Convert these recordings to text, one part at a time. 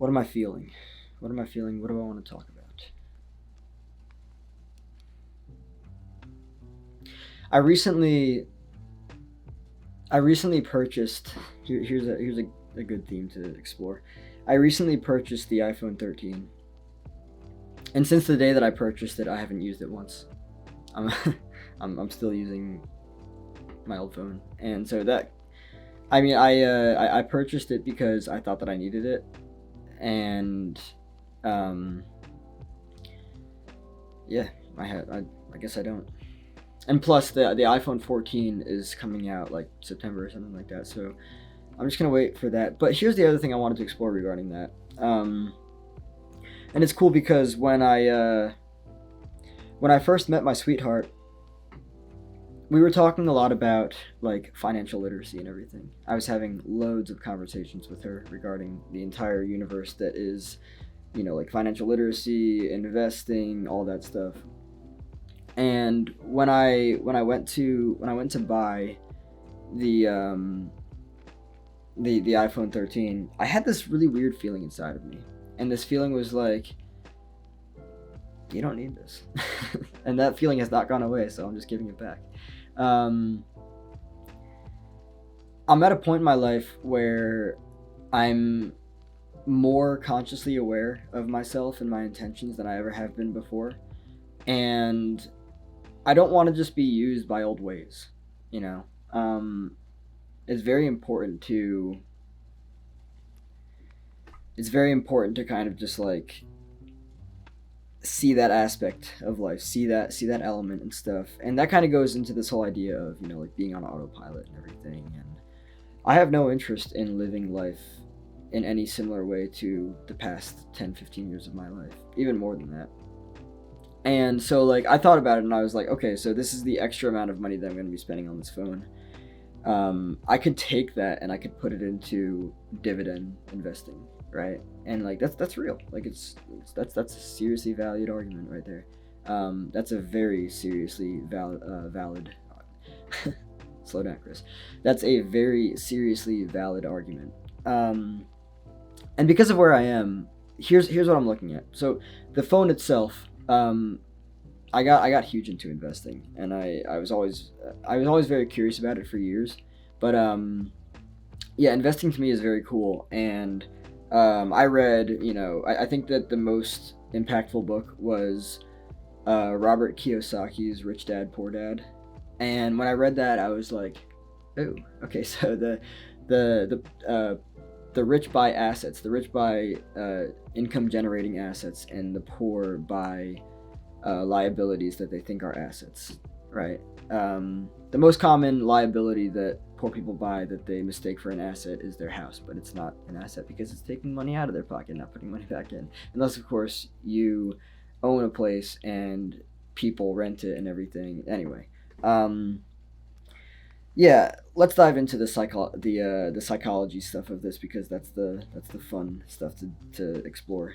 What am I feeling? What am I feeling? What do I want to talk about? I recently I recently purchased. Here's a good theme to explore. I recently purchased the iPhone 13, and since the day that I purchased it, I haven't used it once. I'm I'm still using my old phone, and so that I mean I purchased it because I thought that I needed it, and um yeah, I guess I don't. And plus the iPhone 14 is coming out like September or something like that, so I'm just gonna wait for that. But here's the other thing I wanted to explore regarding that. And it's cool because when I first met my sweetheart, we were talking a lot about like financial literacy and everything. I was having loads of conversations with her regarding the entire universe that is, like financial literacy, investing, all that stuff. And when I went to buy the the iPhone 13, I had this really weird feeling inside of me, and this feeling was like, you don't need this, and that feeling has not gone away. So I'm just giving it back. Um, I'm at a point in my life where I'm more consciously aware of myself and my intentions than I ever have been before, and I don't want to just be used by old ways. You know, it's very important to kind of just like see that aspect of life, see that element and stuff, and that kind of goes into this whole idea of like being on autopilot and everything. And I have no interest in living life in any similar way to the past 10, 15 years of my life, even more than that. And so like I thought about it and I was like, okay, so this is the extra amount of money that I'm going to be spending on this phone. I could take that and I could put it into dividend investing, right? And like that's real. Like that's a seriously valued argument right there. That's a very seriously valid. Slow down, Chris. That's a very seriously valid argument. And because of where I am, here's what I'm looking at. So the phone itself. I got huge into investing, and I was always very curious about it for years. But yeah, investing to me is very cool. And I read, I think that the most impactful book was Robert Kiyosaki's Rich Dad Poor Dad. And when I read that, I was like, oh, okay. So the rich buy assets, the rich buy income generating assets, and the poor buy liabilities that they think are assets, right? The most common liability that poor people buy that they mistake for an asset is their house, but it's not an asset because it's taking money out of their pocket, not putting money back in. Unless, of course, you own a place and people rent it and everything. Anyway, yeah, let's dive into the psychology stuff of this because that's the fun stuff to explore.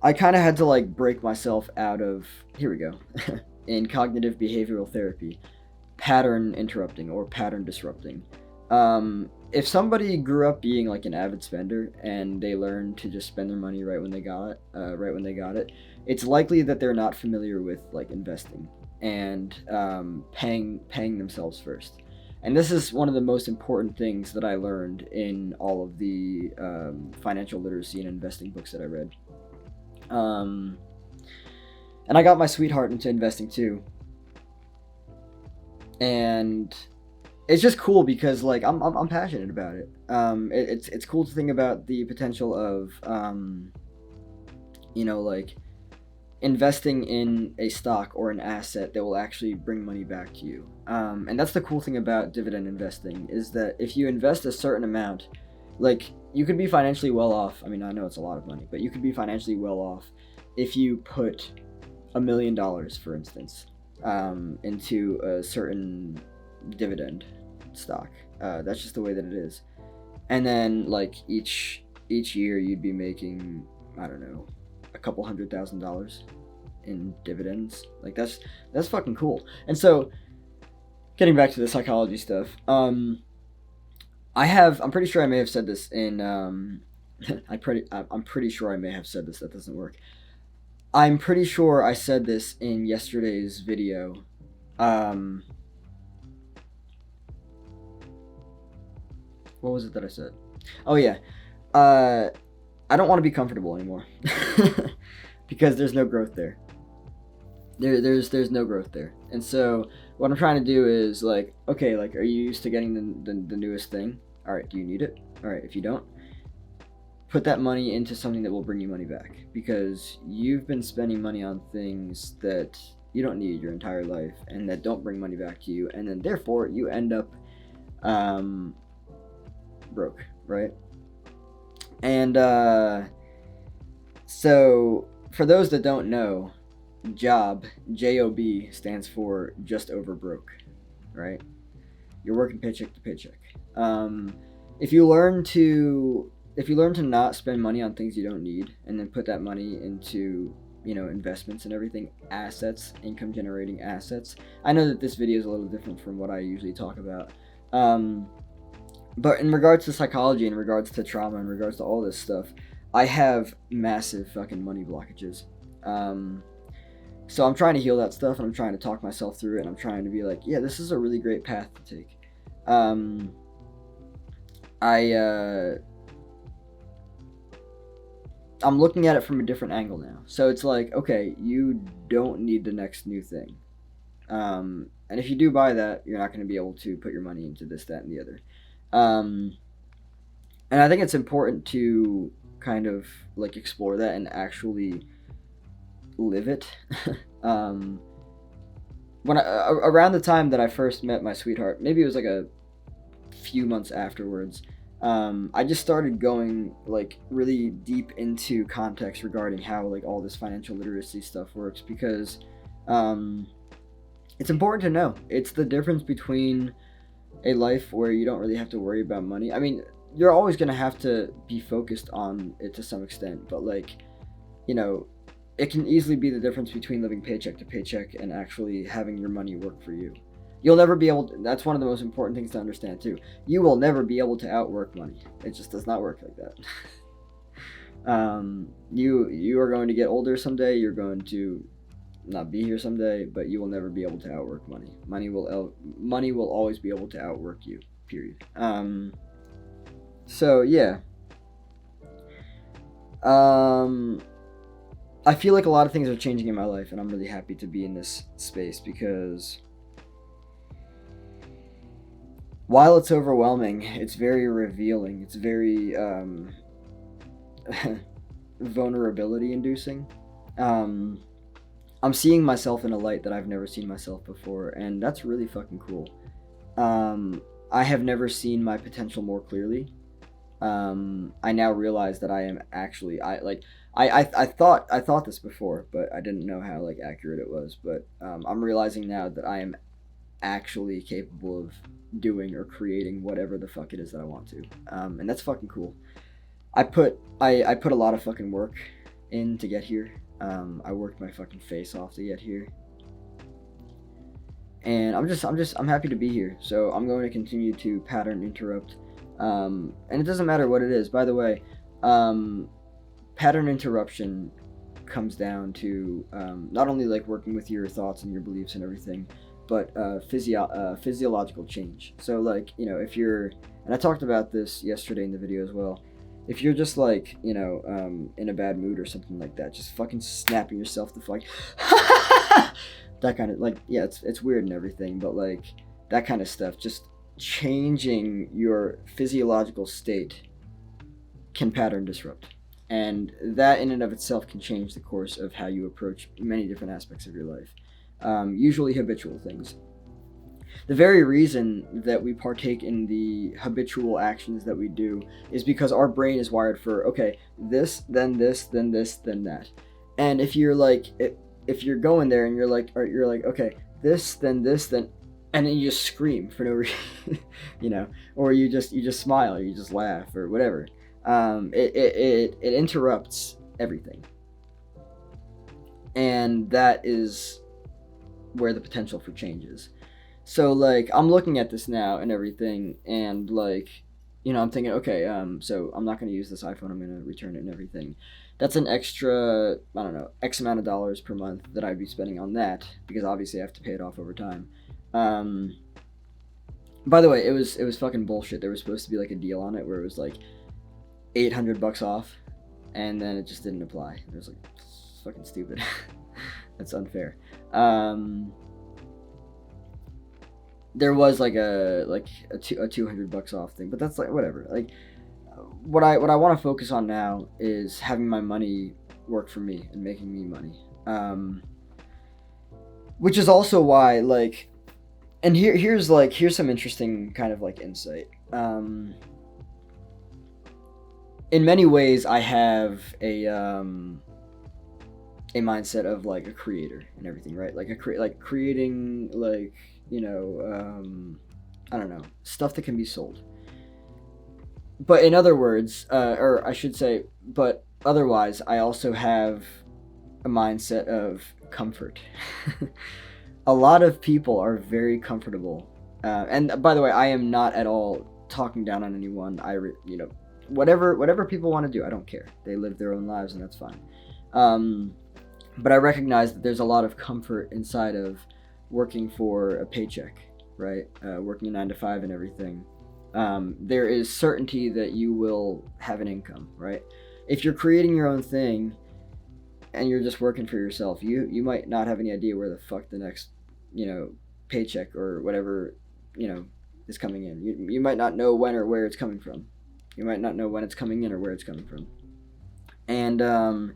I kind of had to like break myself out of, here we go, in cognitive behavioral therapy, pattern interrupting or pattern disrupting. If somebody grew up being like an avid spender and they learned to just spend their money right when they got it, it's likely that they're not familiar with like investing and paying themselves first. And this is one of the most important things that I learned in all of the financial literacy and investing books that I read. Um, and I got my sweetheart into investing too. And it's just cool because like I'm passionate about it. It's cool to think about the potential of like investing in a stock or an asset that will actually bring money back to you. And that's the cool thing about dividend investing is that if you invest a certain amount, like you could be financially well off. I mean, I know it's a lot of money, but you could be financially well off if you put $1 million, for instance, into a certain dividend stock. That's just the way that it is. And then like each year you'd be making, I don't know, a couple $100,000 in dividends. Like that's fucking cool. And so getting back to the psychology stuff, I'm pretty sure I may have said this in I'm pretty sure I may have said this. That doesn't work. I'm pretty sure I said this in yesterday's video. Um, what was it that I said? Oh yeah. Uh, I don't want to be comfortable anymore because there's no growth there. There's no growth there, and so what I'm trying to do is like, okay, like, are you used to getting the newest thing? All right, do you need it? All right, if you don't, put that money into something that will bring you money back, because you've been spending money on things that you don't need your entire life and that don't bring money back to you, and then therefore you end up broke, right? And so for those that don't know, job stands for just over broke, right? You're working paycheck to paycheck. If you learn to not spend money on things you don't need, and then put that money into, investments and everything, assets, income generating assets. I know that this video is a little different from what I usually talk about. But in regards to psychology, in regards to trauma, in regards to all this stuff, I have massive fucking money blockages. So I'm trying to heal that stuff, and I'm trying to talk myself through it, and I'm trying to be like, yeah, this is a really great path to take. I'm looking at it from a different angle now. So it's like, okay, you don't need the next new thing. And if you do buy that, you're not going to be able to put your money into this, that, and the other. And I think it's important to kind of like explore that and actually live it. When around the time that I first met my sweetheart, maybe it was like a few months afterwards, I just started going like really deep into context regarding how like all this financial literacy stuff works, because it's important to know. It's the difference between a life where you don't really have to worry about money. I mean, you're always going to have to be focused on it to some extent, but like, it can easily be the difference between living paycheck to paycheck and actually having your money work for you. You'll never be able to, that's one of the most important things to understand too. You will never be able to outwork money. It just does not work like that. You are going to get older someday. You're going to not be here someday, but you will never be able to outwork money. Money will always be able to outwork you. Period. So yeah. I feel like a lot of things are changing in my life, and I'm really happy to be in this space, because while it's overwhelming, it's very revealing. It's very vulnerability inducing. I'm seeing myself in a light that I've never seen myself before, and that's really fucking cool. I have never seen my potential more clearly. I now realize that I am actually, I thought this before, but I didn't know how like accurate it was. But I'm realizing now that I am actually capable of doing or creating whatever the fuck it is that I want to, and that's fucking cool. I put a lot of fucking work in to get here. I worked my fucking face off to get here, and I'm happy to be here. So I'm going to continue to pattern interrupt, and it doesn't matter what it is. By the way, pattern interruption comes down to not only like working with your thoughts and your beliefs and everything, but physiological change. So like, if you're, and I talked about this yesterday in the video as well, if you're just like, in a bad mood or something like that, just fucking snapping yourself to like that kind of, like, yeah, it's weird and everything, but like that kind of stuff, just changing your physiological state can pattern disrupt. And that in and of itself can change the course of how you approach many different aspects of your life, usually habitual things. The very reason that we partake in the habitual actions that we do is because our brain is wired for, okay, this, then this, then this, then that. And if you're like, if you're going there and you're like, okay, this, then, and then you just scream for no reason, or you just smile, or you just laugh, or whatever. It interrupts everything, and that is where the potential for change is. So like, I'm looking at this now and everything, and like, I'm thinking, okay, so I'm not going to use this iPhone. I'm going to return it and everything. That's an extra, I don't know, X amount of dollars per month that I'd be spending on that, because obviously I have to pay it off over time. By the way, it was fucking bullshit. There was supposed to be like a deal on it where it was like $800 off, and then it just didn't apply. It was like, it's fucking stupid. That's unfair. There was like a $200 off thing, but that's like whatever. Like what I want to focus on now is having my money work for me and making me money. Which is also why, like, and here's some interesting kind of like insight. In many ways, I have a mindset of like a creator and everything, right? Like creating like, I don't know, stuff that can be sold. But in other words, or I should say, but otherwise, I also have a mindset of comfort. A lot of people are very comfortable, and by the way, I am not at all talking down on anyone. Whatever people want to do, I don't care. They live their own lives, and that's fine. But I recognize that there's a lot of comfort inside of working for a paycheck, right? Working a 9 to 5 and everything. There is certainty that you will have an income, right? If you're creating your own thing and you're just working for yourself, you might not have any idea where the fuck the next, paycheck or whatever, is coming in. You might not know when or where it's coming from. You might not know when it's coming in or where it's coming from. And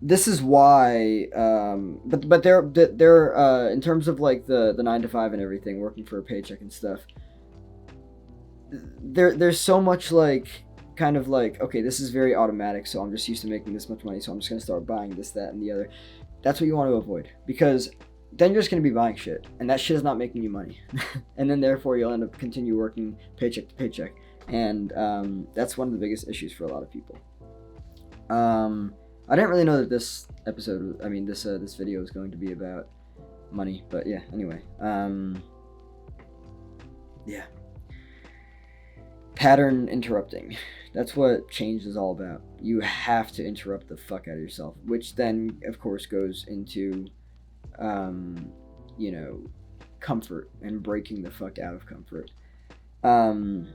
this is why, but there in terms of like the 9 to 5 and everything, working for a paycheck and stuff, there's so much like kind of like, okay, this is very automatic, so I'm just used to making this much money, so I'm just going to start buying this, that, and the other. That's what you want to avoid, because then you're just going to be buying shit, and that shit is not making you money. And then therefore you'll end up continue working paycheck to paycheck, and that's one of the biggest issues for a lot of people. I didn't really know that this video was going to be about money, but yeah, anyway. Yeah. Pattern interrupting. That's what change is all about. You have to interrupt the fuck out of yourself, which then, of course, goes into, comfort and breaking the fuck out of comfort. And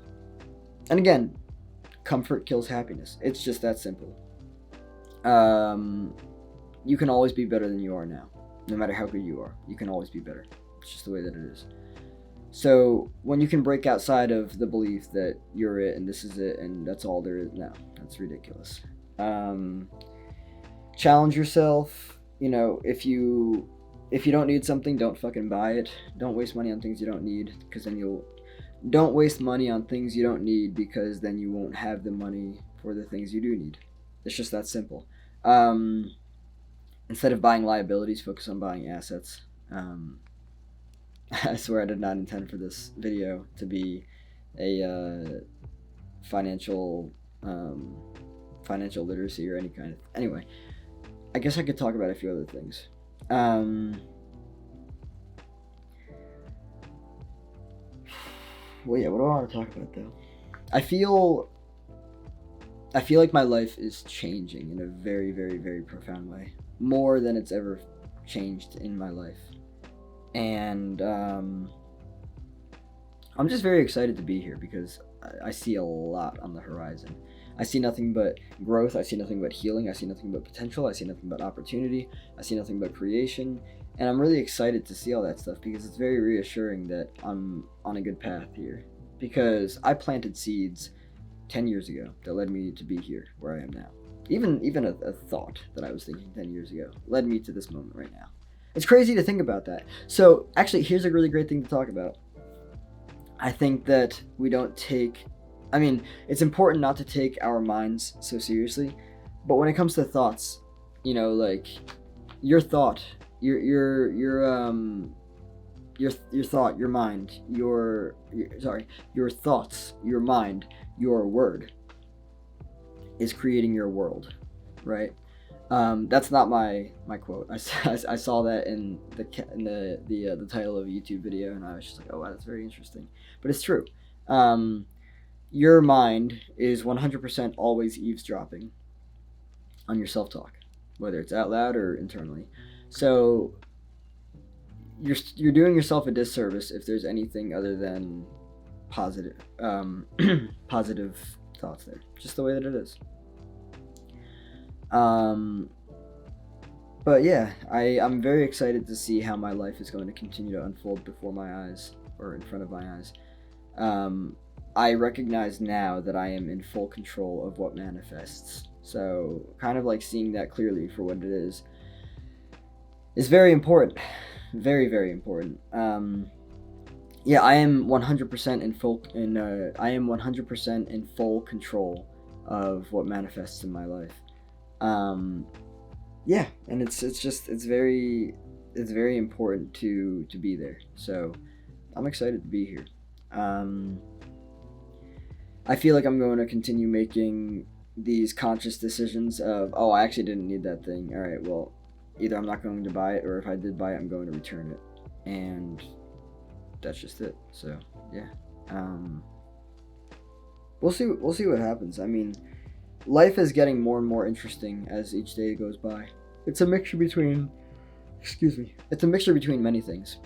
again, comfort kills happiness. It's just that simple. You can always be better than you are now. No matter how good you are, you can always be better. It's just the way that it is. So when you can break outside of the belief that you're it and this is it and that's all there is, no, that's ridiculous. Challenge yourself. If you don't need something, don't fucking buy it. Don't waste money on things you don't need, because then don't waste money on things you don't need, because then you won't have the money for the things you do need. It's just that simple. Instead of buying liabilities, focus on buying assets. I swear I did not intend for this video to be a financial literacy or any kind of... Anyway, I guess I could talk about a few other things. Well, yeah, what do I want to talk about, though? I feel like my life is changing in a very, very, very profound way. More than it's ever changed in my life. And I'm just very excited to be here, because I see a lot on the horizon. I see nothing but growth. I see nothing but healing. I see nothing but potential. I see nothing but opportunity. I see nothing but creation. And I'm really excited to see all that stuff, because it's very reassuring that I'm on a good path here. Because I planted seeds 10 years ago that led me to be here where I am now. Even a thought that I was thinking 10 years ago led me to this moment right now. It's crazy to think about that. So actually, here's a really great thing to talk about. I think that we don't take... it's important not to take our minds so seriously, but when it comes to thoughts, like your thought, your thought, your mind, your thoughts, your mind, your word is creating your world, right? That's not my quote. I saw that in the title of a YouTube video, and I was just like, oh wow, that's very interesting. But it's true. your mind is 100% always eavesdropping on your self-talk, whether it's out loud or internally. So you're doing yourself a disservice if there's anything other than positive positive thoughts there. Just the way that it is. Um, but yeah, I'm very excited to see how my life is going to continue to unfold before my eyes or in front of my eyes. Um, I recognize now that I am in full control of what manifests. So kind of like seeing that clearly for what it is very important. Very, very important. Yeah, I am 100% in full I am 100% in full control of what manifests in my life. Um, yeah, and it's very important to be there. So I'm excited to be here. Um, I feel like I'm going to continue making these conscious decisions of, oh, I actually didn't need that thing. All right, well, either I'm not going to buy it, or if I did buy it, I'm going to return it. And that's just it. So yeah, um, we'll see. We'll see what happens. I mean, life is getting more and more interesting as each day goes by. It's a mixture between, excuse me. It's a mixture between many things.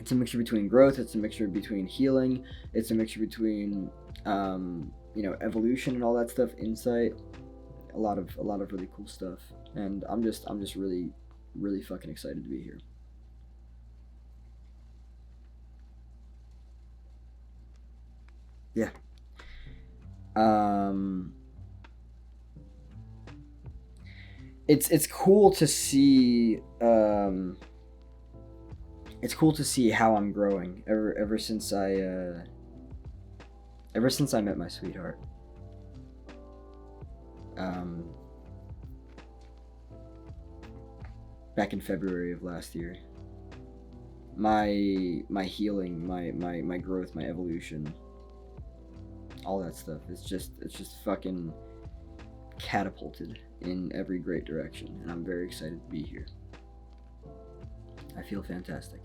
It's a mixture between growth. It's a mixture between healing. It's a mixture between, evolution and all that stuff. Insight. A lot of really cool stuff. And I'm just really, really fucking excited to be here. Yeah. Um, it's cool to see. It's cool to see how I'm growing ever since I met my sweetheart. Um, Back in February of last year. My healing, my growth, my evolution, all that stuff. It's just fucking catapulted in every great direction, and I'm very excited to be here. I feel fantastic.